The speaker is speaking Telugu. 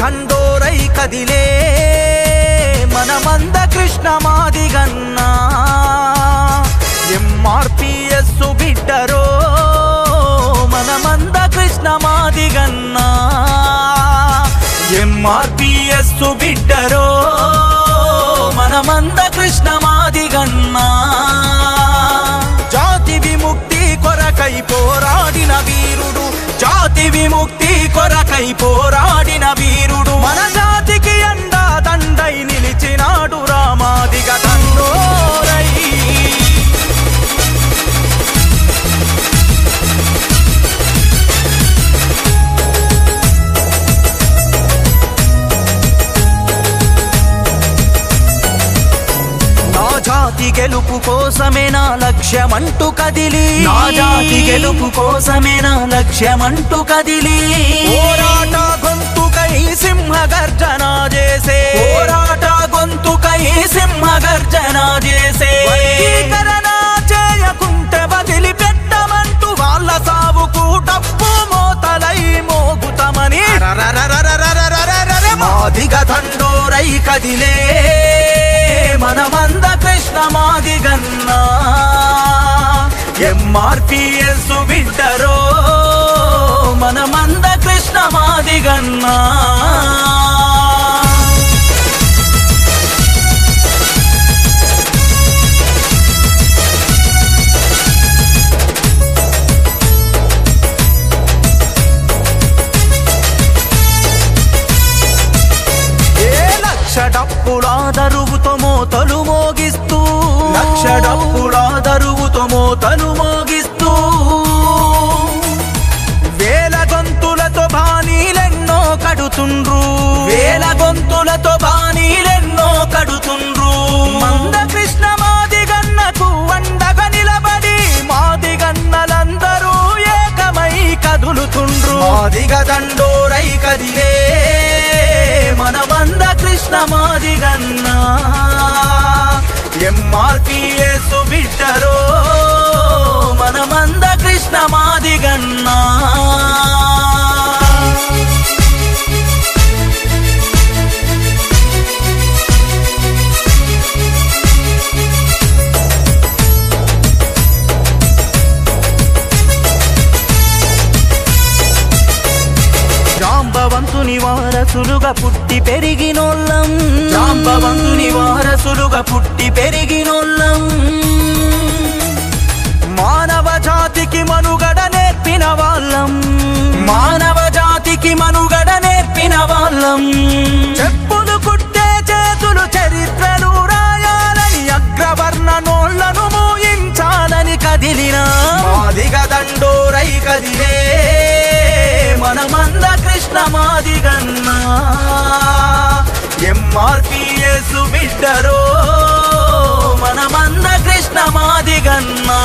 తండోరై కదిలే మనమంద కృష్ణ మాదిగన్నా ఎంఆర్పిఎస్ బిడ్డరో మనమంద కృష్ణ మాదిగన్నా ఎంఆర్పిఎస్ బిడ్డరో మనమంద కృష్ణ మాదిగన్నా జాతి విముక్తి కొరకై పోరాడిన వీరుడు జాతి విముక్తి కొరకై పోరాడిన వీరుడు మన జాతికి అండా దండై నిలిచినాడు రామాదిగ తండోరై జాతి గెలుపు కోసమే నా లక్ష్యమంటూ కదిలి నా జాతి గెలుపు కోసమే నా లక్ష్యమంటూ కదిలి పోరాట గొంతుకై సింహ గర్జన చేసే పోరాట గొంతుకై సింహ గర్జన చేసే వర్గీకరణ చేయకుంటే వదిలిపెట్టమంటూ వాళ్ళ సావుకు డప్పు మోతలై మోగుతామని మాదిగ తండోరై కదిలే మనమంద కృష్ణ మాదిగన్నా ఎంఆర్పిఎస్ బిడ్డరో మనమంద కృష్ణ మాదిగన్నా లక్ష దరువుతో మోతలు మోగిస్తూ లక్ష దరువుతో మోతలు మోగిస్తూ వేల గొంతులతో బాణీలెన్నో కడుతుండ్రు వేల గొంతులతో బాణీలెన్నో కడుతుండ్రు మంద కృష్ణ మాదిగన్నకు అండగా నిలబడి మాదిగన్నలందరూ ఏకమై కదులుతుండ్రు మాదిగ దండోరై కదిలే మనమంద కృష్ణ మాదిగన్నా ఎంఆర్పిఎస్ బిడ్డరో మనమంద కృష్ణ మాదిగన్నా జాంబవంతుని వారసులుగా పుట్టి పెరిగినోళ్ళం జాంబవంతుని వారసులుగా పుట్టి పెరిగినోళ్ళం మానవ జాతికి మనుగడ నేర్పిన వాళ్ళం మానవ జాతికి మనుగడ నేర్పిన వాళ్ళం చెప్పులు కుట్టే చేతులు చరిత్రలు రాయాలని అగ్రవర్ణ నోళ్లను మూయించాలని కదిలిన మాదిగ దండోరై కదిలే మనమంద కృష్ణ మాదిగన్నా ఎంఆర్పిఎస్ బిడ్డరో మనమంద కృష్ణ మాదిగన్నా